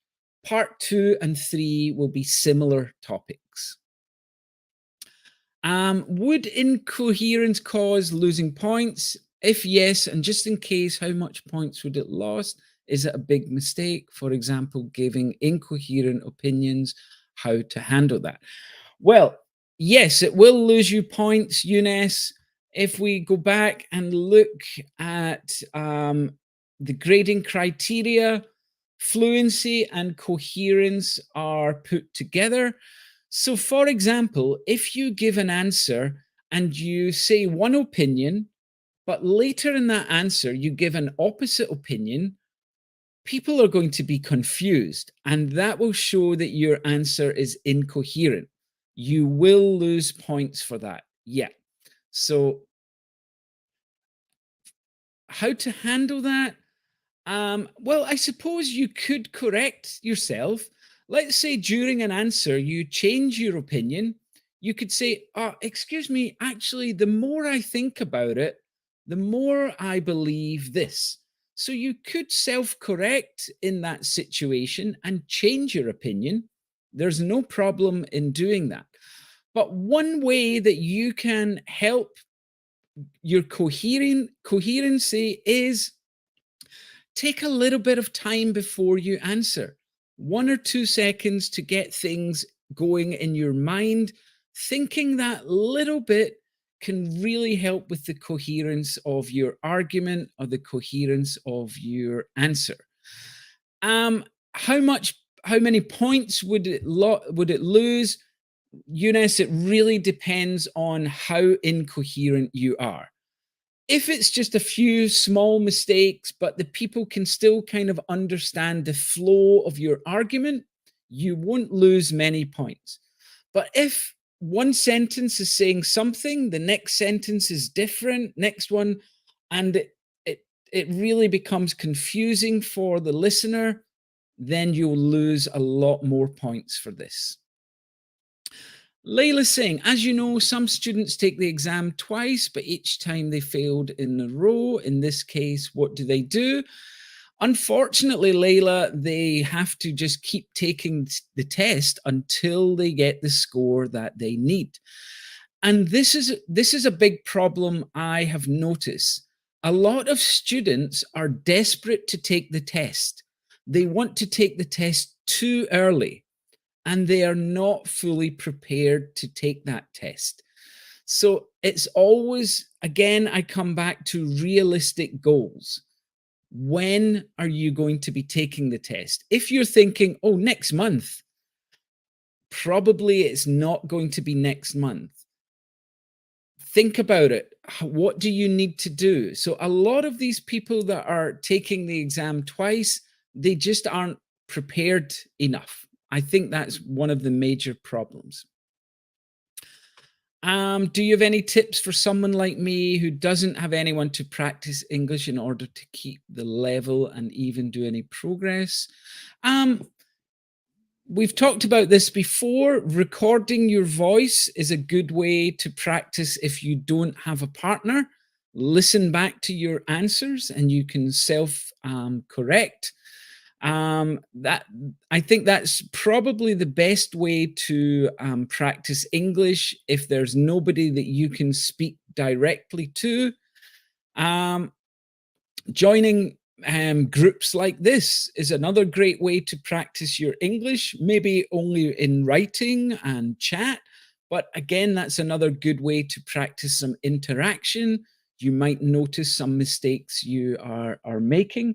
Part two and three will be similar topics. Would incoherence cause losing points? If yes, and just in case, how much points would it lose? Is it a big mistake? For example, giving incoherent opinions, how to handle that? Well, yes, it will lose you points, Eunice. If we go back and look at the grading criteria, fluency and coherence are put together. So, for example, if you give an answer and you say one opinion, but later in that answer you give an opposite opinion, people are going to be confused, and that will show that your answer is incoherent. you will lose points for that. Yeah. So, how to handle that? Well, I suppose you could correct yourself. Let's say during an answer, you change your opinion. You could say, excuse me, actually, the more I think about it, the more I believe this. So you could self correct in that situation and change your opinion. There's no problem in doing that. But one way that you can help your coherency is take a little bit of time before you answer. 1 or 2 seconds to get things going in your mind. Thinking that little bit can really help with the coherence of your argument or the coherence of your answer. Um, how much? How many points would it lose? Eunice, it really depends on how incoherent you are. If it's just a few small mistakes, but the people can still kind of understand the flow of your argument, you won't lose many points. But if one sentence is saying something, the next sentence is different, next one, and it really becomes confusing for the listener, then you'll lose a lot more points for this. Layla's saying, as you know, some students take the exam twice, but each time they failed in a row. In this case, what do they do? Unfortunately, Layla, they have to just keep taking the test until they get the score that they need. And this is a big problem I have noticed. A lot of students are desperate to take the test. They want to take the test too early and they are not fully prepared to take that test. So it's always, again, I come back to realistic goals. When are you going to be taking the test? If you're thinking, oh, next month, probably it's not going to be next month. Think about it. What do you need to do? So a lot of these people that are taking the exam twice, they just aren't prepared enough. I think that's one of the major problems. Do you have any tips for someone like me who doesn't have anyone to practice English in order to keep the level and even do any progress? We've talked about this before. Recording your voice is a good way to practice if you don't have a partner. Listen back to your answers and you can self correct. That I think that's probably the best way to practice English if there's nobody that you can speak directly to. Um, Joining groups like this is another great way to practice your English, maybe only in writing and chat. But again, that's another good way to practice some interaction. You might notice some mistakes you are making.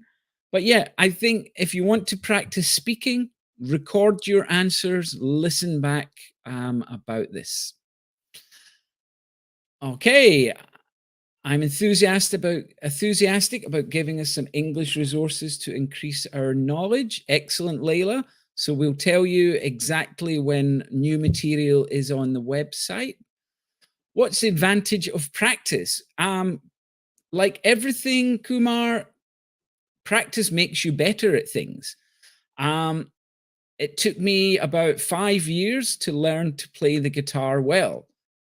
But yeah, I think if you want to practice speaking, record your answers, listen back about this. Okay, I'm enthusiastic about giving us some English resources to increase our knowledge. Excellent, Layla. So we'll tell you exactly when new material is on the website. What's the advantage of practice? Like everything, Kumar, practice makes you better at things. It took me about 5 years to learn to play the guitar well.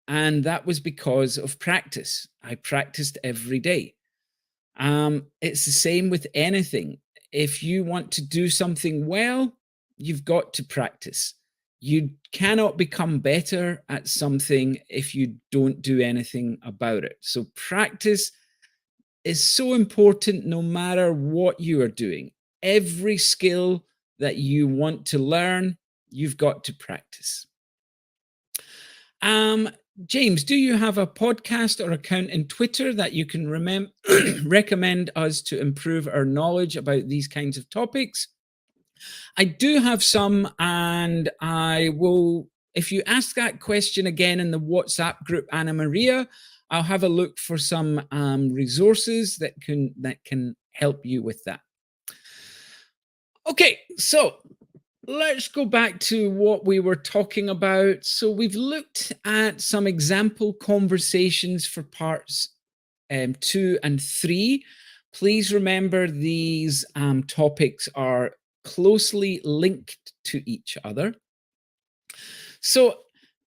And that was because of practice. I practiced every day. It's the same with anything. If you want to do something well, you've got to practice. You cannot become better at something if you don't do anything about it. So, practice is so important no matter what you are doing. Every skill that you want to learn, you've got to practice. James, do you have a podcast or account in Twitter that you can recommend us to improve our knowledge about these kinds of topics? I do have some, and I will, if you ask that question again in the WhatsApp group, Anna Maria, I'll have a look for some resources that can help you with that. Okay, so Let's go back to what we were talking about. So we've looked at some example conversations for parts 2 and 3. Please remember these topics are closely linked to each other. So,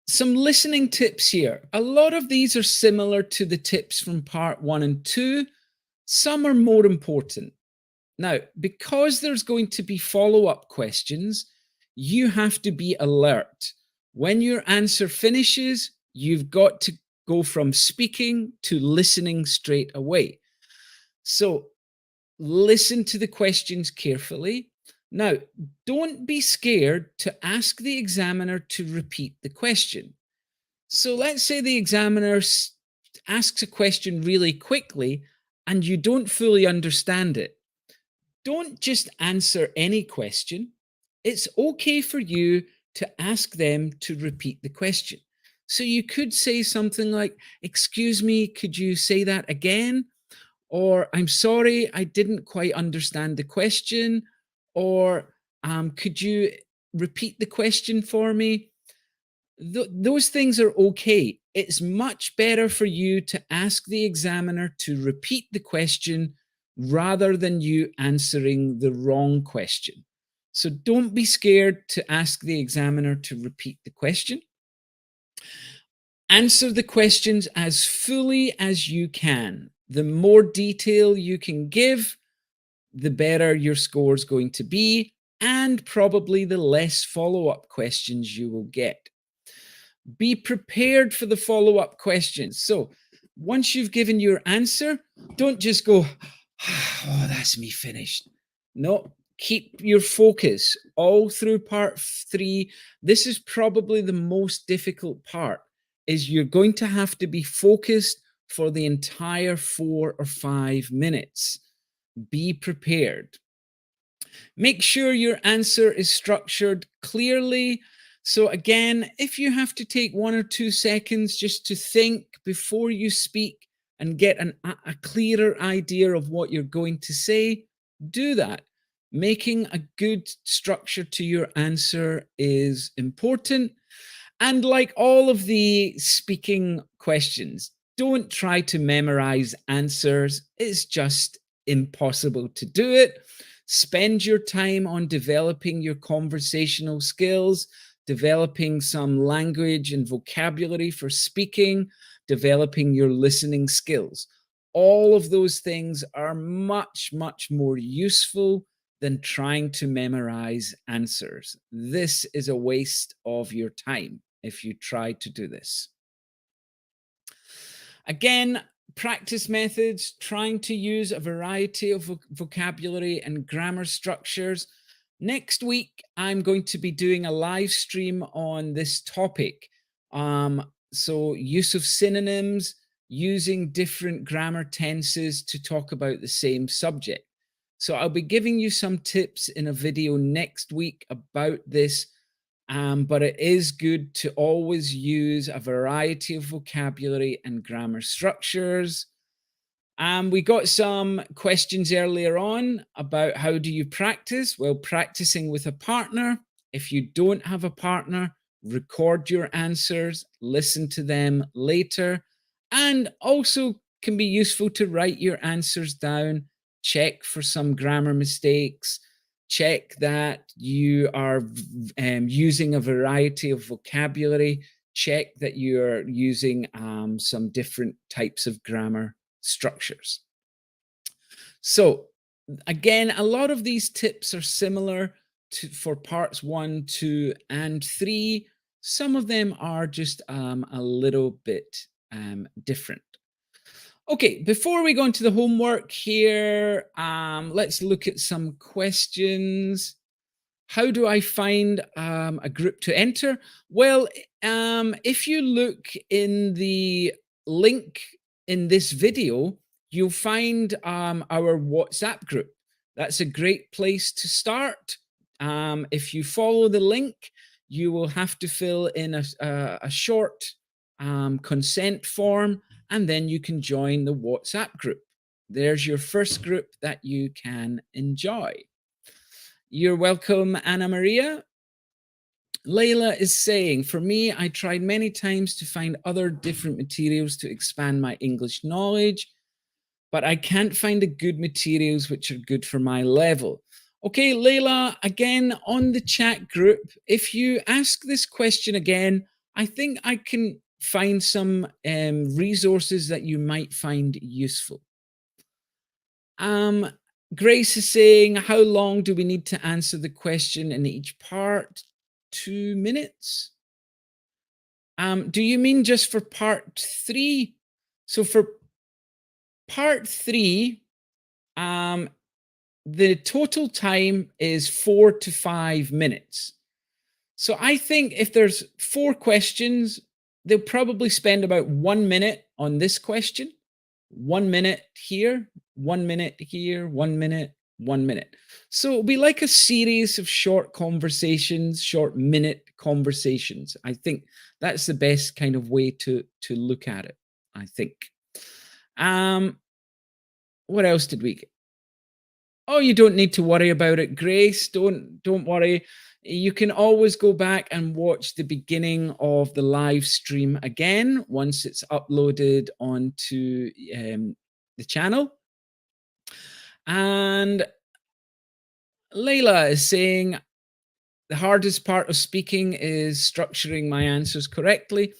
some listening tips here. A lot of these are similar to the tips from part 1 and 2. Some are more important. Now, because there's going to be follow up questions, you have to be alert. When your answer finishes, you've got to go from speaking to listening straight away. So, listen to the questions carefully. Now, don't be scared to ask the examiner to repeat the question. So, let's say the examiner asks a question really quickly and you don't fully understand it. Don't just answer any question. It's okay for you to ask them to repeat the question. So you could say something like, "Excuse me, could you say that again?" Or, "I'm sorry, I didn't quite understand the question." Or, "Could you repeat the question for me?" Those things are okay. It's much better for you to ask the examiner to repeat the question rather than you answering the wrong question. So don't be scared to ask the examiner to repeat the question. Answer the questions as fully as you can. The more detail you can give, the better your score is going to be, and probably the less follow up questions you will get. Be prepared for the follow up questions. So once you've given your answer, don't just go, "Oh, that's me finished." No, keep your focus all through part 3. This is probably the most difficult part, is you're going to have to be focused for the entire 4 or 5 minutes. Be prepared. Make sure your answer is structured clearly. So, again, if you have to take 1 or 2 seconds just to think before you speak and get a clearer idea of what you're going to say, do that. Making a good structure to your answer is important. And like all of the speaking questions, don't try to memorize answers. It's just impossible to do it. Spend your time on developing your conversational skills, developing some language and vocabulary for speaking, developing your listening skills. All of those things are much, much more useful than trying to memorize answers. This is a waste of your time if you try to do this. Again, practice methods, trying to use a variety of vocabulary and grammar structures. Next week, I'm going to be doing a live stream on this topic. So, use of synonyms, using different grammar tenses to talk about the same subject. So, I'll be giving you some tips in a video next week about this, but it is good to always use a variety of vocabulary and grammar structures. We got some questions earlier on about how do you practice? Well, practicing with a partner. If you don't have a partner, record your answers, listen to them later, and also can be useful to write your answers down, check for some grammar mistakes, check that you are using a variety of vocabulary, check that you're using some different types of grammar structures. So, again, a lot of these tips are similar for parts 1, 2, and 3. Some of them are just a little bit different. Okay, before we go into the homework here, let's look at some questions. How do I find a group to enter? Well, if you look in the link in this video, you'll find our WhatsApp group. That's a great place to start. If you follow the link, you will have to fill in a short consent form, and then you can join the WhatsApp group. There's your first group that you can enjoy. You're welcome, Anna Maria. Layla is saying, for me, I tried many times to find other different materials to expand my English knowledge, but I can't find the good materials which are good for my level. Okay, Layla, again on the chat group, if you ask this question again, I think I can find some resources that you might find useful. Um, Grace is saying, how long do we need to answer the question in each part? 2 minutes. Do you mean just for part three? So for part three, um, the total time is 4 to 5 minutes. So I think if there's 4 questions, they'll probably spend about 1 minute on this question, 1 minute here, 1 minute here, 1 minute, 1 minute. So it'll be like a series of short conversations, short minute conversations. I think that's the best kind of way to look at it, I think. Um, what else did we get? Oh, you don't need to worry about it, Grace. Don't worry. You can always go back and watch the beginning of the live stream again once it's uploaded onto the channel. And Layla is saying the hardest part of speaking is structuring my answers correctly.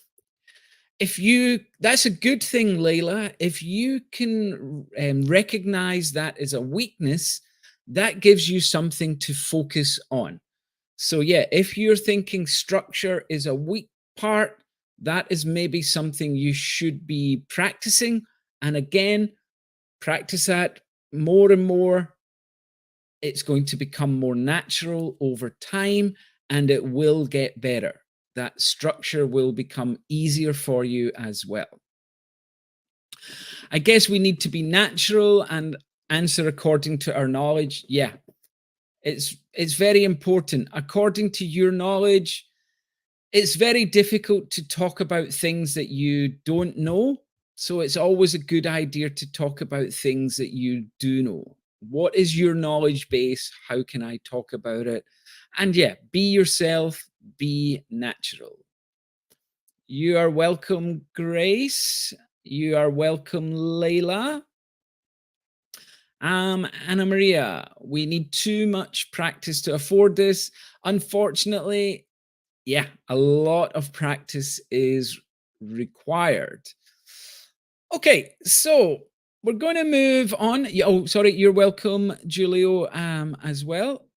If you, that's a good thing, Layla. If you can recognize that as a weakness, that gives you something to focus on. So, yeah, if you're thinking structure is a weak part, that is maybe something you should be practicing. And again, practice that more and more. It's going to become more natural over time and it will get better. That structure will become easier for you as well. I guess we need to be natural and answer according to our knowledge. Yeah, it's very important. According to your knowledge, it's very difficult to talk about things that you don't know. So it's always a good idea to talk about things that you do know. What is your knowledge base? How can I talk about it? And yeah, be yourself, be natural. You are welcome, Grace. You are welcome, Layla. Anna Maria, we need too much practice to afford this. Unfortunately, yeah, a lot of practice is required. Okay, so we're going to move on. Oh, sorry, you're welcome, Julio, as well.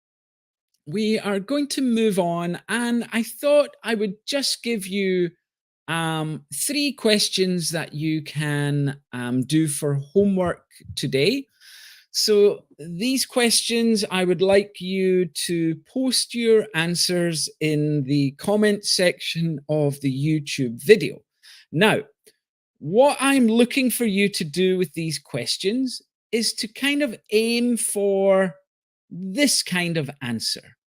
We are going to move on, and I thought I would just give you 3 questions that you can do for homework today. So these questions, I would like you to post your answers in the comment section of the YouTube video. Now, what I'm looking for you to do with these questions is to kind of aim for this kind of answer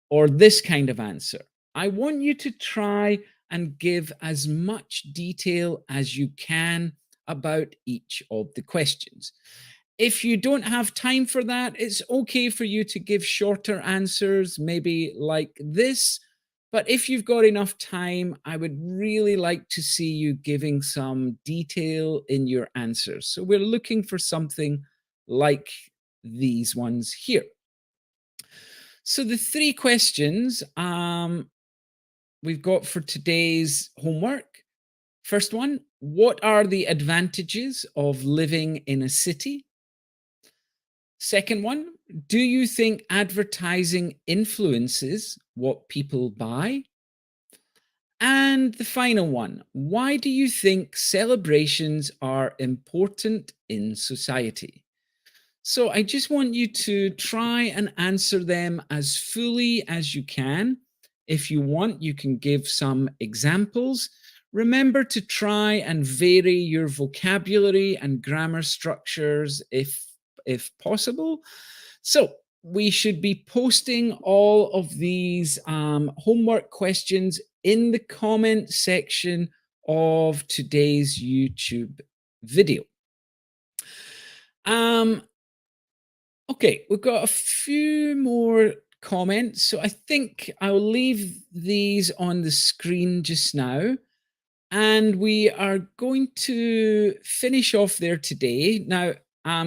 or this kind of answer. I want you to try and give as much detail as you can about each of the questions. If you don't have time for that, it's okay for you to give shorter answers, maybe like this. But if you've got enough time, I would really like to see you giving some detail in your answers. So we're looking for something like these ones here. So the 3 questions we've got for today's homework. First one, what are the advantages of living in a city? Second one, do you think advertising influences what people buy? And the final one, why do you think celebrations are important in society? So I just want you to try and answer them as fully as you can. If you want, you can give some examples. Remember to try and vary your vocabulary and grammar structures if possible. So we should be posting all of these homework questions in the comment section of today's YouTube video. Okay, we've got a few more comments. So I think I'll leave these on the screen just now. And we are going to finish off there today. Now,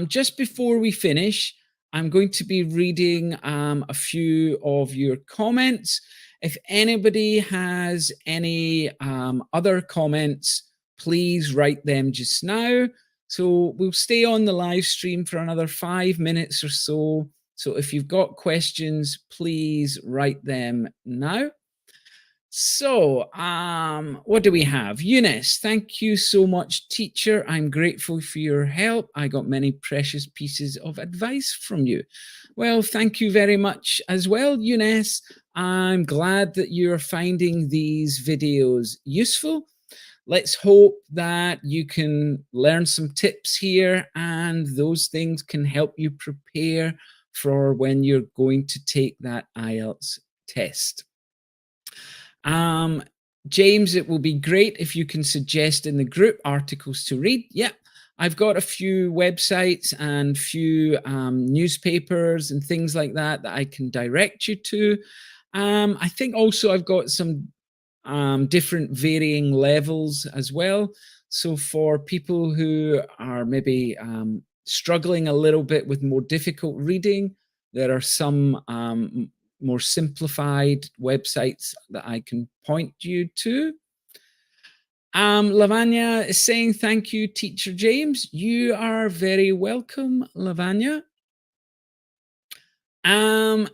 just before we finish, I'm going to be reading a few of your comments. If anybody has any other comments, please write them just now. So we'll stay on the live stream for another 5 minutes or so. So if you've got questions, please write them now. So, what do we have? Eunice, thank you so much, teacher. I'm grateful for your help. I got many precious pieces of advice from you. Well, thank you very much as well, Eunice. I'm glad that you're finding these videos useful. Let's hope that you can learn some tips here and those things can help you prepare for when you're going to take that IELTS test. James, it will be great if you can suggest in the group articles to read. Yeah, I've got a few websites and few newspapers and things like that that I can direct you to. I think also I've got some different varying levels as well. So for people who are maybe struggling a little bit with more difficult reading, there are some more simplified websites that I can point you to. Lavanya is saying, thank you, Teacher James. You are very welcome, Lavanya. Anna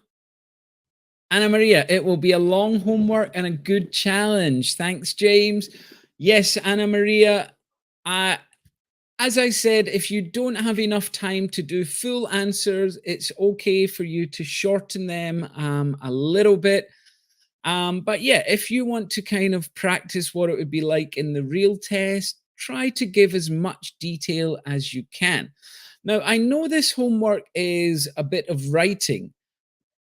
Maria, it will be a long homework and a good challenge. Thanks, James. Yes, Anna Maria, as I said, if you don't have enough time to do full answers, it's okay for you to shorten them a little bit. But yeah, if you want to kind of practice what it would be like in the real test, try to give as much detail as you can. Now, I know this homework is a bit of writing,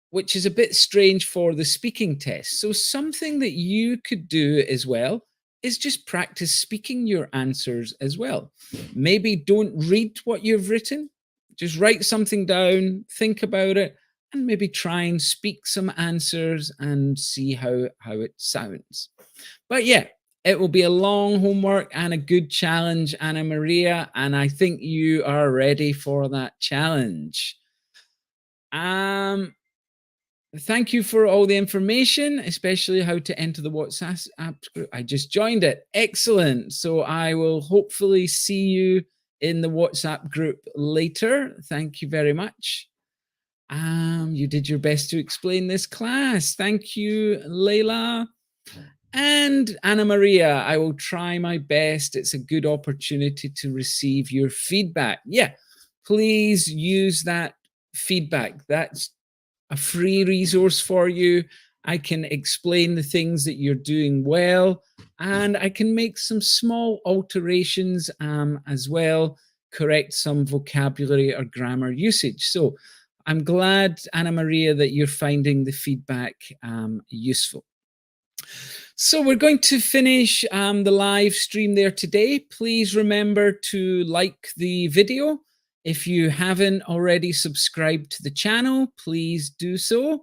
which is a bit strange for the speaking test. So something that you could do as well is just practice speaking your answers as well. Maybe don't read what you've written, just write something down, think about it, and maybe try and speak some answers and see how it sounds. But yeah, it will be a long homework and a good challenge, Anna Maria, and I think you are ready for that challenge. Thank you for all the information, especially how to enter the WhatsApp group. I just joined it. Excellent. So I will hopefully see you in the WhatsApp group later. Thank you very much. You did your best to explain this class. Thank you, Leila. And Anna Maria, I will try my best. It's a good opportunity to receive your feedback. Yeah, please use that feedback. That's a free resource for you. I can explain the things that you're doing well, and I can make some small alterations as well, correct some vocabulary or grammar usage. So I'm glad, Anna Maria, that you're finding the feedback useful. So we're going to finish the live stream there today. Please remember to like the video. If you haven't already subscribed to the channel, please do so.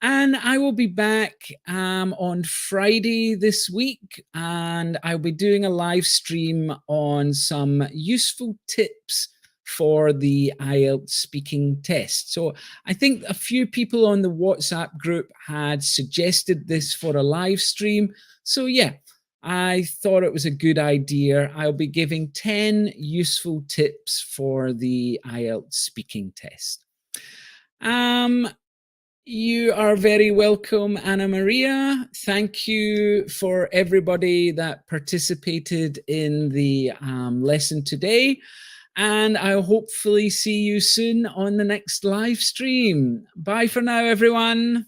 And I will be back on Friday this week, and I'll be doing a live stream on some useful tips for the IELTS speaking test. So I think a few people on the WhatsApp group had suggested this for a live stream. So yeah, I thought it was a good idea. I'll be giving 10 useful tips for the IELTS speaking test. You are very welcome, Anna Maria. Thank you for everybody that participated in the lesson today. And I'll hopefully see you soon on the next live stream. Bye for now, everyone.